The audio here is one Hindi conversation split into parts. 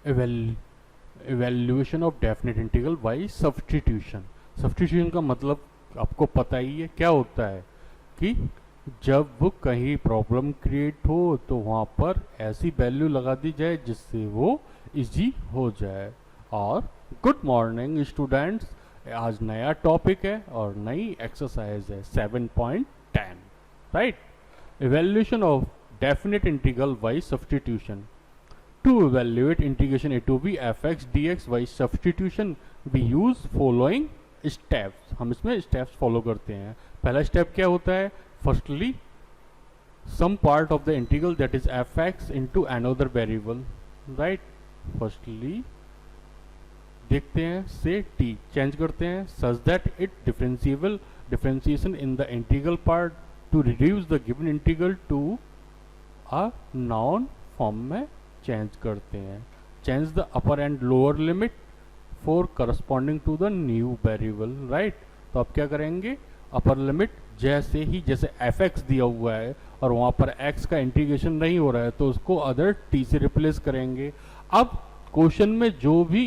Evaluation of definite integral by substitution. Substitution का मतलब आपको पता ही है क्या होता है कि जब वो कहीं प्रॉब्लम क्रिएट हो तो वहाँ पर ऐसी वैल्यू लगा दी जाए जिससे वो इजी हो जाए। और गुड मॉर्निंग स्टूडेंट्स, आज नया टॉपिक है और नई एक्सरसाइज है 7.10, right. Evaluation of definite integral by substitution. To evaluate integration a to b fx dx by substitution we use following steps। हम इसमें steps follow करते हैं। पहला step क्या होता है? Firstly, some part of the integral that is fx into another variable, right? Firstly, देखते हैं से t change करते हैं such that it differentiation in the integral part to reduce the given integral to a noun form में चेंज करते हैं। Change the upper and lower limit for corresponding to the new variable, right. तो आप क्या करेंगे, अपर लिमिट जैसे एफ एक्स दिया हुआ है और वहाँ पर एक्स का इंटीग्रेशन नहीं हो रहा है तो उसको अदर टी से रिप्लेस करेंगे। अब क्वेश्चन में जो भी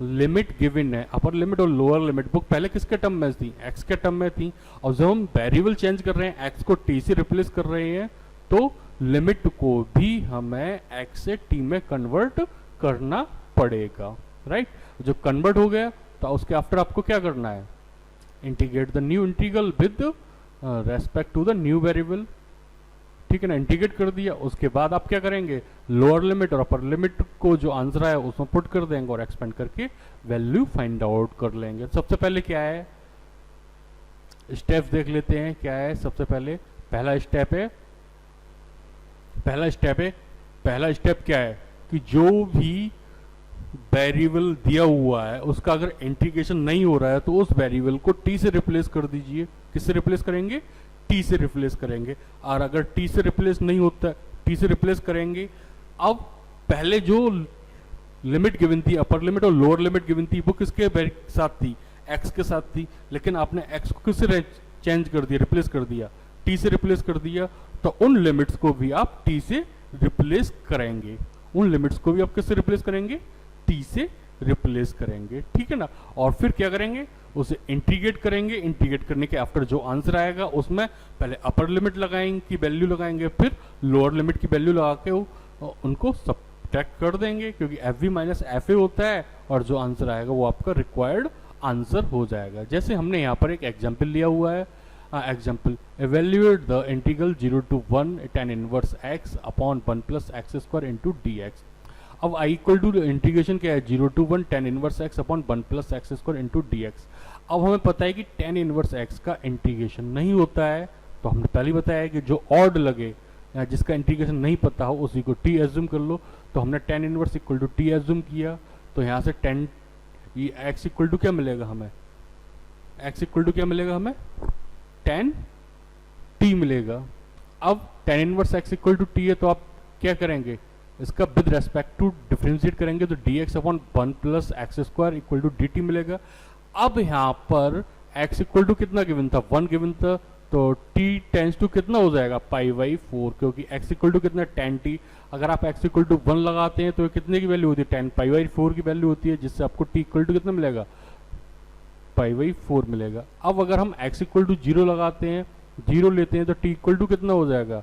लिमिट गिवन है, अपर लिमिट और लोअर लिमिट, वो पहले किसके टर्म में थी? एक्स के टर्म में थी। और जब हम वेरिएबल चेंज कर रहे हैं, एक्स को टी से रिप्लेस कर रहे हैं, तो लिमिट को भी हमें x से t में कन्वर्ट करना पड़ेगा, राइट। जो कन्वर्ट हो गया तो उसके आफ्टर आपको क्या करना है? Integrate the new integral with respect to the new variable, ठीक है ना। इंटीग्रेट कर दिया, उसके बाद आप क्या करेंगे? लोअर लिमिट और अपर लिमिट को जो आंसर आया उसमें पुट कर देंगे और एक्सपेंड करके वैल्यू फाइंड आउट कर लेंगे। सबसे पहले क्या है, स्टेप्स देख लेते हैं क्या है। सबसे पहले पहला स्टेप क्या है कि जो भी वेरिएबल दिया हुआ है उसका अगर इंटीग्रेशन नहीं हो रहा है तो उस वेरिएबल को t से रिप्लेस कर दीजिए। किससे रिप्लेस करेंगे? t से रिप्लेस करेंगे। और अगर t से रिप्लेस नहीं होता है, t से रिप्लेस करेंगे। अब पहले जो लिमिट गिवन थी, अपर लिमिट और लोअर लिमिट गिवन थी, वो किसके साथ थी? x के साथ थी। लेकिन आपने x को किससे चेंज कर दिया, रिप्लेस कर दिया? t से रिप्लेस कर दिया। तो उन लिमिट्स को भी आप t से रिप्लेस करेंगे। उन लिमिट्स को भी आप किससे रिप्लेस करेंगे? t से रिप्लेस करेंगे, ठीक है ना। और फिर क्या करेंगे? उसे इंटीग्रेट करेंगे। इंटीग्रेट करने के आफ्टर जो आंसर आएगा उसमें पहले अपर लिमिट लगाएंगे की वैल्यू लगाएंगे, फिर लोअर लिमिट की वैल्यू लगा के उनको सब्ट्रैक्ट कर देंगे, क्योंकि f v minus f a होता है और जो आंसर आएगा वो आपका रिक्वायर्ड आंसर हो जाएगा। जैसे हमने यहाँ पर एक एग्जाम्पल लिया हुआ है। Example, evaluate the integral 0 to 1 tan inverse x upon 1 plus x square into dx। अब i इक्वल टू इंटीग्रेशन क्या है? 0 to 1 tan inverse x upon 1 plus x square into dx। अब हमें पता है कि tan inverse x का इंटीग्रेशन नहीं होता है, तो हमने पहले ही बताया कि जो ऑड लगे या जिसका इंटीग्रेशन नहीं पता हो उसी को t एज्यूम कर लो। तो हमने tan inverse equal to t assume किया, तो यहाँ से tan ये x इक्वल टू क्या मिलेगा हमें? x इक्वल टू क्या मिलेगा हमें? tan t मिलेगा। अब tan inverse x equal to t है, तो आप क्या करेंगे? इसका विद रेस्पेक्ट टू डिफरेंशिएट करेंगे तो dx upon 1 plus x square equal to dt मिलेगा। अब यहाँ पर x इक्वल टू कितना गिवन था? 1 गिवन था, तो t टेंस टू कितना हो जाएगा? पाई बाई 4, क्योंकि x इक्वल टू कितना? tan t। अगर आप x इक्वल टू 1 लगाते हैं तो कितने की वैल्यू होती है? tan पाई बाई 4 की वैल्यू होती है, जिससे आपको t इक्वल टू कितना मिलेगा? पाई बाई 4 मिलेगा। अब अगर हम x इक्वल टू 0 लगाते हैं, 0 लेते हैं, तो t इक्वल टू कितना हो जाएगा?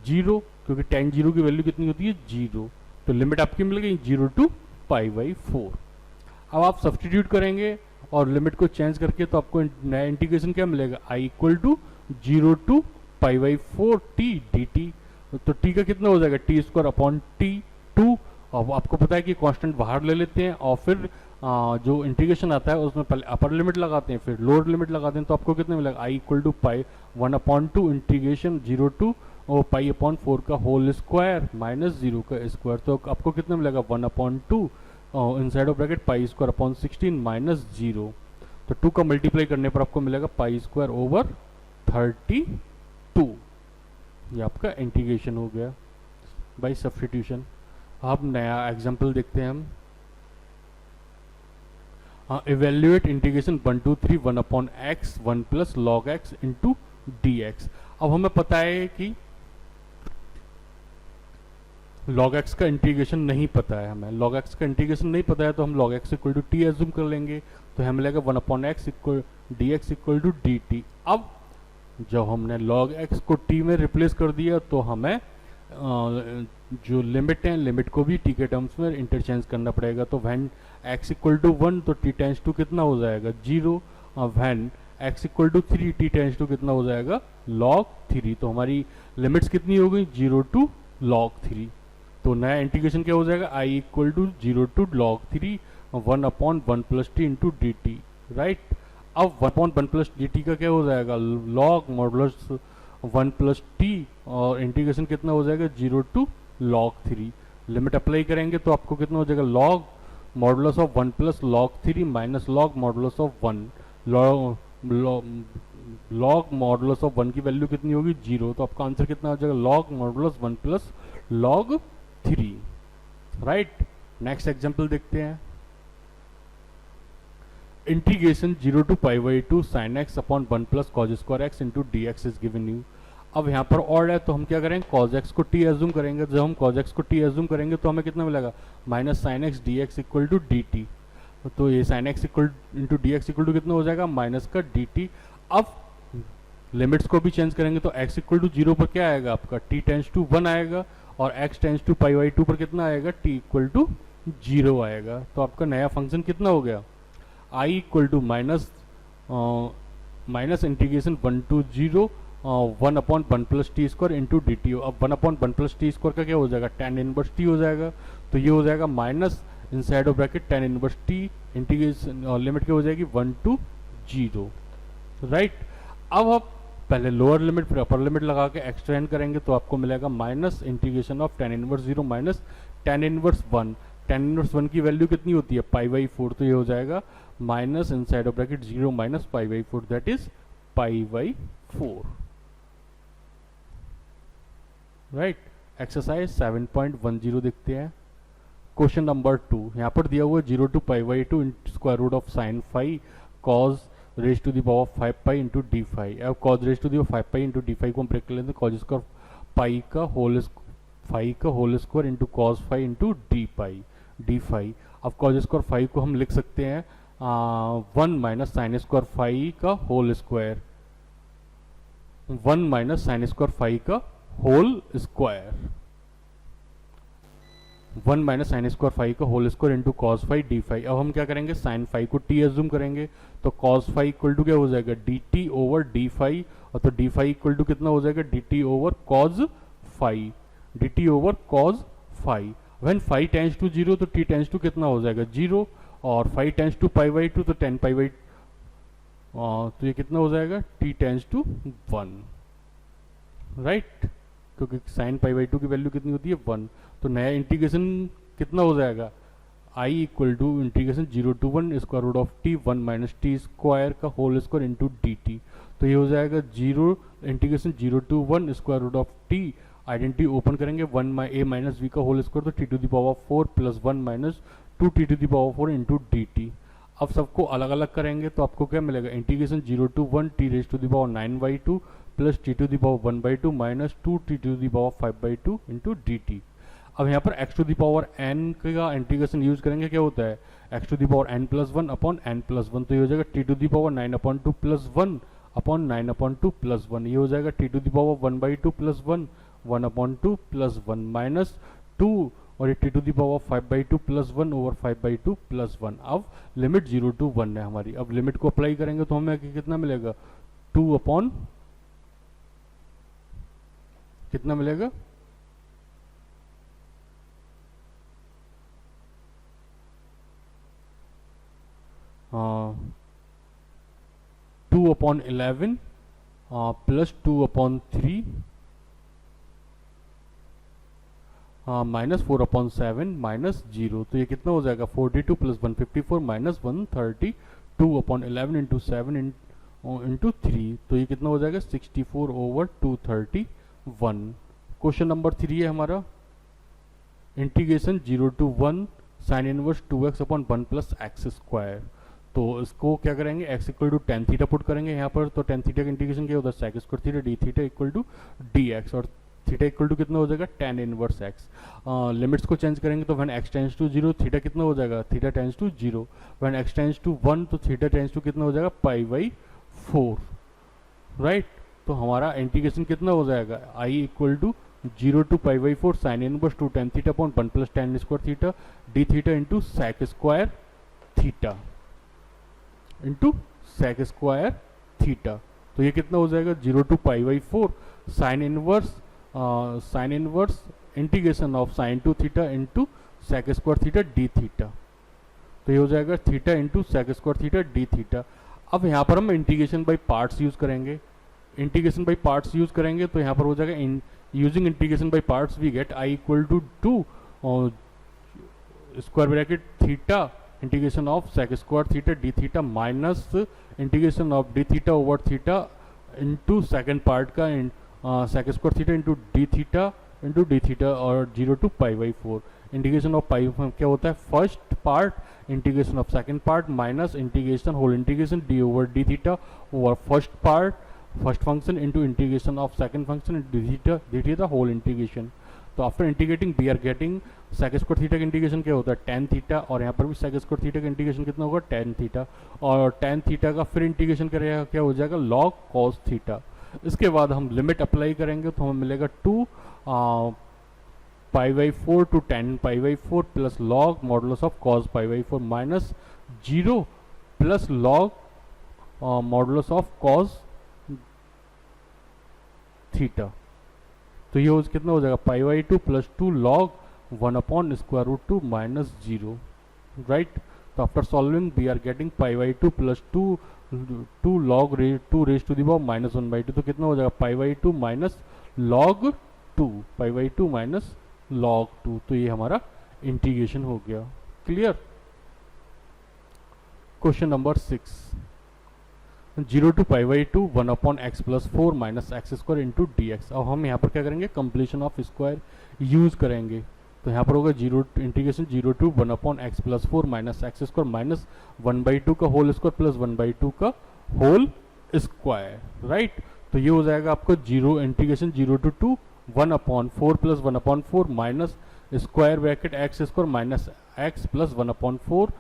0, क्योंकि tan 0 की वैल्यू कितनी होती है? 0। तो लिमिट आपकी मिल गई 0 टू पाई बाई 4। अब आप सब्सटीट्यूट करेंगे और लिमिट को चेंज करके तो आपको नया इंटीग्रेशन क्या मिलेगा? i equal to 0 to pi by 4 t dt। तो t का कितना हो जाएगा? t square upon t 2। अब आपको पता है कि कांस्टेंट बाहर ले लेते हैं और फिर जो इंटीग्रेशन आता है उसमें पहले अपर लिमिट लगाते हैं फिर लोअर लिमिट लगाते हैं, तो आपको कितना मिलेगा? i equal to pi 1 upon 2 integration 0 to और पाई अपॉन 4 का होल स्क्वायर माइनस 0 का स्क्वायर। तो आपको कितना मिलेगा? 1 upon 2 inside of bracket pi square upon 16 minus 0। तो 2 का मल्टीप्लाई करने पर आपको मिलेगा पाई स्क्वायर ओवर 32। ये आपका इंटीग्रेशन हो गया बाई सब्स्टिट्यूशन। अब नया एग्जाम्पल देखते हैं हम। Evaluate integration 1 2 3 1 upon x 1 plus log x into d x. अब हमें पता है कि log x का इंटीग्रेशन नहीं पता है हमें, log x का इंटीग्रेशन नहीं पता है तो हम log x equal to t assume कर लेंगे, तो हमें मिलेगा 1 upon x equal d x equal to d t. अब जब हमने log x को t में रिप्लेस कर दिया तो हमें जो लिमिट है, लिमिट को भी t के टर्म्स में इंटरचेंज करना पड़ेगा। तो व्हेन x इक्वल टू 1 तो t टेंस टू कितना हो जाएगा 0, और when x equal to 3 t tends to कितना हो जाएगा log 3। तो हमारी लिमिट्स कितनी हो गई 0 टू log 3। तो नया इंटीग्रेशन क्या हो जाएगा i equal to 0 to log 3 1 upon 1 plus t into d t, right. अब 1 अपॉन 1 प्लस डी टी का क्या हो जाएगा log मॉडुलस 1 प्लस टी, और इंटीग्रेशन कितना हो जाएगा 0 टू log 3। लिमिट अप्लाई करेंगे तो आपको कितना हो जाएगा log modulus of 1 plus log 3 minus log modulus of 1। log modulus of 1 की वैल्यू कितनी होगी 0, तो आपका आंसर कितना हो जाएगा log मॉडुलस 1 प्लस log 3, राइट। नेक्स्ट एग्जांपल देखते हैं। Integration 0 to pi by 2 sine x upon 1 plus cos square x into d x is given you. अब यहाँ पर ऑड है तो हम क्या करेंगे कॉज एक्स को टी एज्यूम करेंगे। जब हम कॉज एक्स को टी एज्यूम करेंगे तो हमें कितना मिलेगा minus sine x d x equal to d t. तो ये sine x equal into d x equal to कितना हो जाएगा माइनस का डी टी। अब लिमिट्स को भी चेंज करेंगे तो x इक्वल टू 0 पर क्या आएगा आपका t टेंस टू 1 आएगा, और x tends to pi by 2 पर कितना आएगा t इक्वल टू 0 आएगा। तो आपका नया फंक्शन कितना हो गया i equal to minus integration 1 to 0 1 upon 1 plus t square into d t. अब 1 अपॉन 1 प्लस टी स्क्वायर का क्या हो जाएगा tan इनवर्स t हो जाएगा। तो ये हो जाएगा minus inside of bracket tan inverse t integration limit क्या हो जाएगी 1 टू 0, राइट। अब आप पहले लोअर लिमिट फिर अपर लिमिट लगा के एक्सटेंड करेंगे तो आपको मिलेगा minus integration of tan inverse 0 minus tan inverse 1। tan inverse 1 की वैल्यू कितनी होती है पाई बाई 4, तो ये हो जाएगा minus inside of bracket 0 minus pi by 4 that is pi by 4, right. Exercise 7.10 देखते हैं। क्वेश्चन नंबर 2 यहाँ पर दिया हुआ 0 to pi by 2 square root of sine phi cos raise to the power 5 pi into d phi. अब cos raise to the power 5 pi into d phi को हम ब्रेक कर लेते हैं कॉज स्क्वायर पाई का whole square into cos phi into d pi d phi. अब कॉज स्क्वायर फाई को हम लिख सकते हैं 1 माइनस साइन स्क्वायर फाई का whole square, 1 minus sine square phi का whole square, 1 minus sine square phi का whole square into cos phi d phi. अब हम क्या करेंगे साइन फाई को टी एज्यूम करेंगे तो कॉस फाई इक्वल टू क्या हो जाएगा d t over d phi, और तो डी फाई इक्वल टू कितना हो जाएगा d t over cos phi, d t over cos phi. When phi tends to 0 तो टी टेंस टू कितना हो जाएगा 0, और phi tends to pi by 2 तो 10 पाई बाई तो ये कितना हो जाएगा टी टेंस टू 1, राइट, क्योंकि साइन पाई बाई 2 की वैल्यू कितनी होती है 1। तो नया इंटीग्रेशन कितना हो जाएगा i equal to integration 0 to 1 square root of t 1 minus t square का whole square into d t. तो ये हो जाएगा 0 integration 0 to 1 square root of t, identity open करेंगे 1 a माइनस वी का होल स्क्वायर तो t to the power 4 plus 1 minus 2 t to the power 4 into d t. अब सबको अलग अलग करेंगे तो आपको क्या मिलेगा integration 0 to 1 t raise to the power 9 by 2 plus t to the power 1 by 2 minus 2 t to the power 5 by 2 into d t. अब यहाँ पर x to the power n का इंटीग्रेशन यूज करेंगे, क्या होता है x to the power n plus 1 upon n plus 1, तो ये हो जाएगा t to the power 9 upon 2 plus 1 upon 9 upon 2 plus 1, ये हो जाएगा t to the power 1 by 2 plus 1 1 upon 2 plus 1 minus 2, और ये t to the power 5 by 2 plus 1 over 5 by 2 plus 1। अब लिमिट 0 टू 1 है हमारी। अब लिमिट को अप्लाई करेंगे तो हमें कितना मिलेगा 2 अपॉन कितना मिलेगा 2 upon 11 plus 2 upon 3 minus 4 upon 7 minus 0, तो ये कितना हो जाएगा 42 plus 154 minus 130 2 upon 11 into 7 into 3, तो ये कितना हो जाएगा 64 ओवर 231। क्वेश्चन नंबर 3 है हमारा integration 0 to 1 sine inverse 2x upon 1 plus x square. तो इसको क्या करेंगे x equal to tan theta put करेंगे यहाँ पर, तो tan थीटा का इंटीग्रेशन क्या होता है sec square theta d theta equal to dx, और थीटा इक्वल टू कितना हो जाएगा tan इनवर्स x। लिमिट्स को चेंज करेंगे तो when x tends to 0 theta कितना हो जाएगा, theta tends to 0। When x tends to 1 तो थीटा टेंड्स टू कितना हो जाएगा पाई बाई 4, राइट। तो हमारा इंटीग्रेशन कितना हो जाएगा, i equal to 0 to pi by 4 sine inverse 2 tan theta upon 1 plus tan square theta d theta into sec square theta into sec square theta. तो ये कितना हो जाएगा 0 to pi by 4 sine inverse integration of sine 2 theta into sec square theta d theta. तो ये हो जाएगा theta into sec square theta d theta. अब यहाँ पर हम इंटीग्रेशन बाई पार्ट्स यूज करेंगे, इंटीग्रेशन बाई पार्ट्स यूज करेंगे तो यहाँ पर हो जाएगा using integration by parts we get I equal to 2 square bracket theta integration of sec square theta d theta minus integration of d theta over theta into second part का sec square theta into d theta और 0 to pi by 4। Integration of pi क्या होता है, first part integration of second part minus integration whole integration d over d theta over first function into integration of second function d theta whole integration. तो after integrating we are getting sec square theta का इंटीग्रेशन क्या होता है tan थीटा, और यहाँ पर भी सेक स्क्वायर थीटा का इंटीग्रेशन कितना होगा tan थीटा, और tan थीटा का फिर इंटीग्रेशन करेगा क्या हो जाएगा log cos थीटा। इसके बाद हम लिमिट अप्लाई करेंगे तो हमें मिलेगा 2 pi by 4 to tan pi by 4 plus log modulus of cos pi by 4 minus 0 plus log modulus of cos theta. तो ये कितना हो जाएगा pi by 2 plus 2 log 1 upon square root 2 minus 0, right. तो after solving we are getting pi by 2 plus 2 log 2 raise to the power minus 1 by 2। तो कितना हो जाएगा pi by 2 minus log 2, pi by 2 minus log 2। तो ये हमारा इंटीग्रेशन हो गया, clear. Question number 6, 0 to pi by 2 1 upon x plus 4 minus x square into d x. अब हम यहाँ पर क्या करेंगे, कंप्लीशन ऑफ स्क्वायर यूज करेंगे। तो यहाँ पर होगा integration 0 to 1 upon x plus 4 minus x square minus 1 by 2 का होल स्क्वायर प्लस 1 बाई 2 का होल स्क्वायर, राइट। तो ये हो जाएगा आपको integration 0 to 2 1 upon 4 plus 1 upon 4 minus square bracket x square minus x plus 1 upon 4,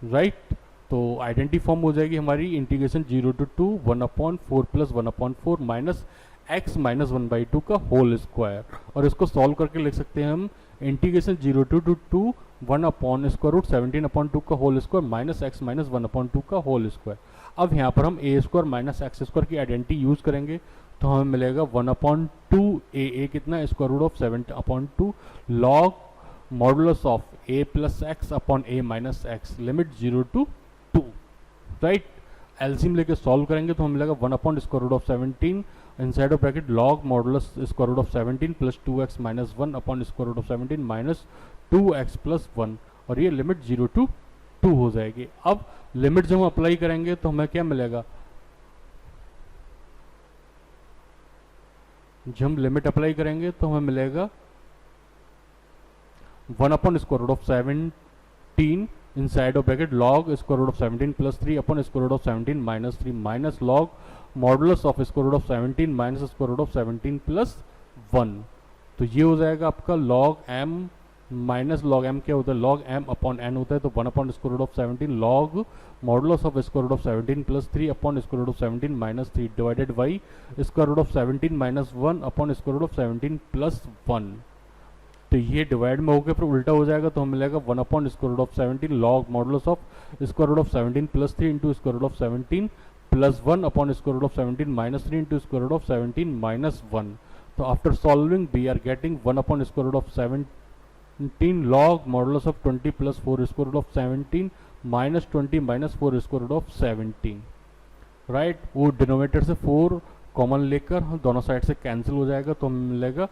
right. तो आइडेंटिटी फॉर्म हो जाएगी हमारी integration 0 to 2 1 upon 4 plus 1 upon 4 minus x minus 1 by 2 का होल स्क्वायर। और इसको सॉल्व करके लिख सकते हैं हम integration 0 to 2 1 upon square root 17 upon 2 का whole square minus x minus 1 upon 2 का होल स्क्वायर। अब यहाँ पर हम a square minus x square की आइडेंटिटी यूज करेंगे तो हमें मिलेगा 1 अपॉन 2 ए कितना square root of 7 upon 2 log modulus of a plus x upon a minus x limit 0 to 2, right. LCM लेके सॉल्व करेंगे तो हमें मिलेगा 1 upon square root of 17 inside of bracket log modulus square root of 17 plus 2x minus 1 upon square root of 17 minus 2x plus 1, और ये लिमिट 0 टू 2 हो जाएगी। अब लिमिट जब हम अप्लाई करेंगे तो हमें क्या मिलेगा, जब हम लिमिट अप्लाई करेंगे तो हमें मिलेगा 1 upon square root of 17 inside of bracket log square root of 17 plus 3 upon square root of 17 minus 3 minus log modulus of square root of 17 minus square root of 17 plus 1। तो ये हो जाएगा आपका log m minus log m क्या होता है, log m अपॉन n होता है। तो 1 upon square root of 17 log modulus of square root of 17 plus 3 upon square root of 17 minus 3 divided by square root of 17 minus 1 upon square root of 17 plus 1। तो ये डिवाइड में होकर फिर उल्टा हो जाएगा तो हमें मिलेगा 1 upon square root of 17 log modulus of square root of 17 plus 3 into square root of 17 plus 1 upon square root of 17 minus 3 into square root of 17 minus 1। तो after solving we are getting 1 upon square root of 17 log modulus of 20 plus 4 square root of 17 minus 20 minus 4 square root of 17, right. वो डिनोमिनेटर से 4 कॉमन लेकर दोनों साइड से कैंसिल हो जाएगा तो हमें मिलेगा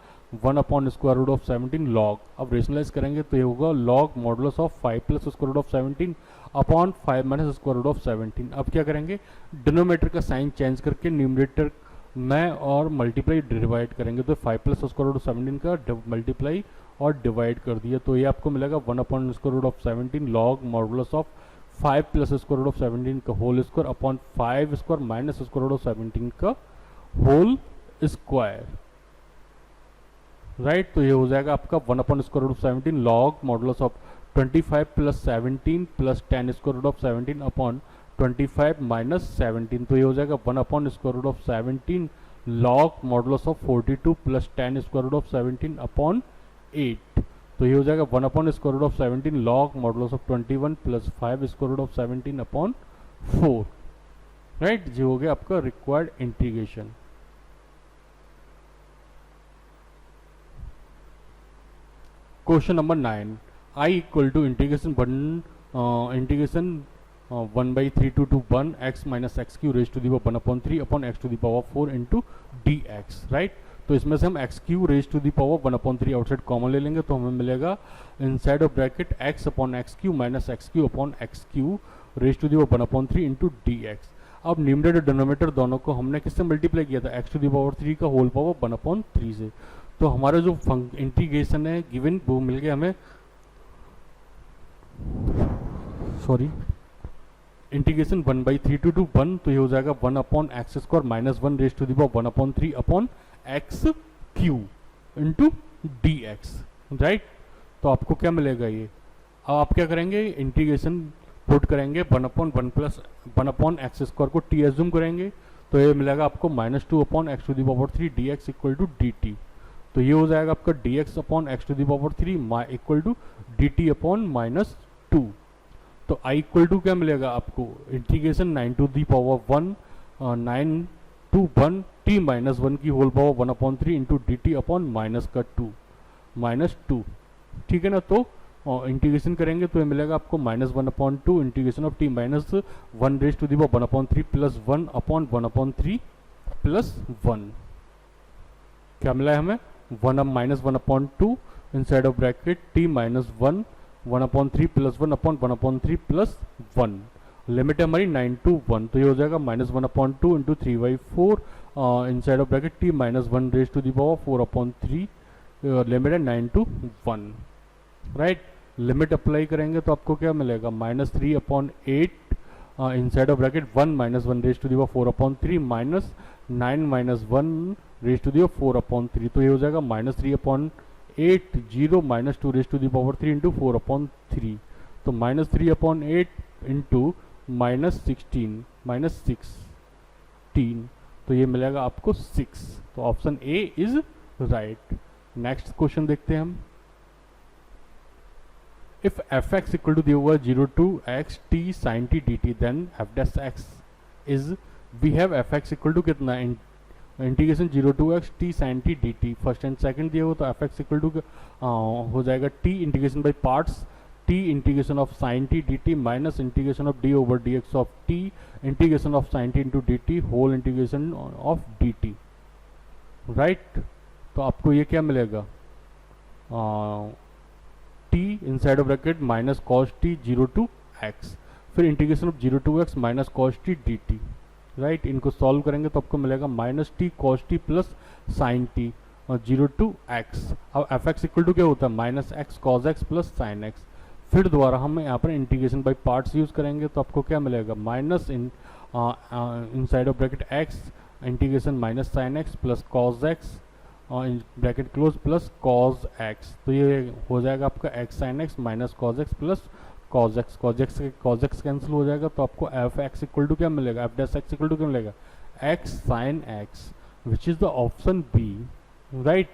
1 upon square root of 17 log. अब रेशनलाइज करेंगे तो ये होगा log modulus of 5 plus square root of 17 upon 5 minus square root of 17। अब क्या करेंगे, डिनोमिनेटर का साइन चेंज करके न्यूमरेटर में और मल्टीप्लाई डिवाइड करेंगे। तो 5 प्लस स्क्वायर रूट ऑफ 17 का मल्टीप्लाई और डिवाइड कर दिया तो ये आपको मिलेगा 1 upon square root of 17 log modulus of 5 plus square root of 17 का whole square upon 5 square minus square root of 17 का होल स्क्वायर, राइट। तो ये हो जाएगा आपका 1 upon square root of 17 log modulus of 25 plus 17 plus 10 square root of 17 upon 25 minus 17। तो ये हो जाएगा 1 upon square root of 17 log modulus of 42 plus 10 square root of 17 upon 8। तो ये हो जाएगा 1 upon square root of 17 log modulus of 21 plus 5 square root of 17 upon 4। Right, जो हो गया आपका required integration. Question number 9, I equal to integration 1/3 to 1 x minus x cube raise to the power 1/3 upon x to the power 4 into d x. Right, तो इसमें से हम x cube raise to the power 1/3 outside common ले लेंगे, तो हमें मिलेगा inside of bracket x upon x cube minus x cube upon x cube raise to the power 1/3 into d x. अब न्यूमरेटर डिनोमिनेटर दोनों को हमने किससे मल्टीप्लाई किया था, एक्स टू दी पावर 3 का होल पावर 1/3 से। तो हमारा जो इंटीग्रेशन है गिवन वो मिल गया हमें, सॉरी, इंटीग्रेशन 1/3 to 1। तो ये हो जाएगा 1 upon x square minus 1 raise to the power 1/3 upon x cube into d x. Right, तो आपको क्या मिलेगा ये, अब आप क्या करेंगे, इंटीग्रेशन पुट करेंगे 1/1 प्लस 1 अपॉन एक्स स्क्वायर को टी एज्यूम करेंगे, तो ये मिलेगा आपको -2 upon x to the power 3 d x equal to d t. तो ये हो जाएगा आपका d x upon x to the power 3 equal to d t upon -2। तो आई इक्वल टू क्या मिलेगा आपको, integration 9 to the power 1 9 to 1 t minus 1 की whole power 1/3 into d t upon -2। ठीक है ना, तो इंटीग्रेशन करेंगे तो ये मिलेगा आपको -1/2 integration of t minus 1 raise to the power 1/3 plus 1 upon 1/3 plus 1। क्या मिला है हमें, -1/2 inside of bracket t minus 1 1/3 plus 1 upon 1/3 plus 1। Limit है हमारी 9 to 1, तो ये हो जाएगा -1/2 into 3/4 inside of bracket t minus 1 raise to the power 4/3। Limit है 9 to 1। राइट, लिमिट अप्लाई करेंगे तो आपको क्या मिलेगा, -3/8 inside of bracket 1 minus 1 raise to the power 4/3 minus 9 minus 1 raise to the power 4/3। तो ये हो जाएगा -3/8 0 -2 raise to the power 3 into 4/3। तो -3/8 इंटू -16 -16, तो ये मिलेगा आपको 6। तो option A is right. Next question देखते हैं हम, if fx equal to the over 0 to x t sin t dt then f dash x is, we have fx equal to कितना, integration 0 to x t sin t dt first and second दिया हो, तो fx equal to हो जाएगा t integration by parts t integration of sin t dt minus integration of d over dx of t integration of sin t into dt whole integration of dt। Right, तो आपको ये क्या मिलेगा, t inside of bracket minus cos t 0 to x, फिर integration of 0 to x minus cos T D t. Right, इनको सॉल्व करेंगे तो आपको मिलेगा -t cos t plus sin t और 0 to x। अब fx इक्वल टू क्या होता है, -x cos x plus sin x। फिर दोबारा हम यहाँ पर इंटीग्रेशन बाय पार्ट्स यूज करेंगे, तो आपको क्या मिलेगा, minus inside of bracket x integration minus sin x plus cos x bracket close plus cos x। तो ये हो जाएगा आपका x sin x minus cos x plus cos x cancel हो जाएगा, तो आपको एफ एक्स इक्वल टू क्या मिलेगा, f dash x equal to क्या मिलेगा, x sin x, which is the option B. Right,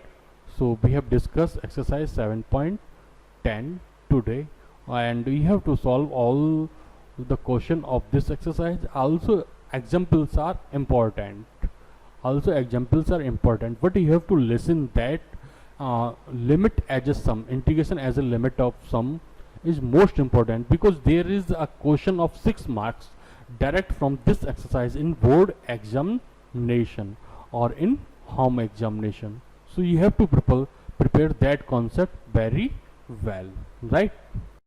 so we have discuss exercise 7.10 today and you have to solve all the question of this exercise. Also examples are important, but you have to listen that limit as a sum, integration as a limit of sum is most important, because there is a question of 6 marks direct from this exercise in board examination or in home examination. So you have to prepare that concept very well. Right.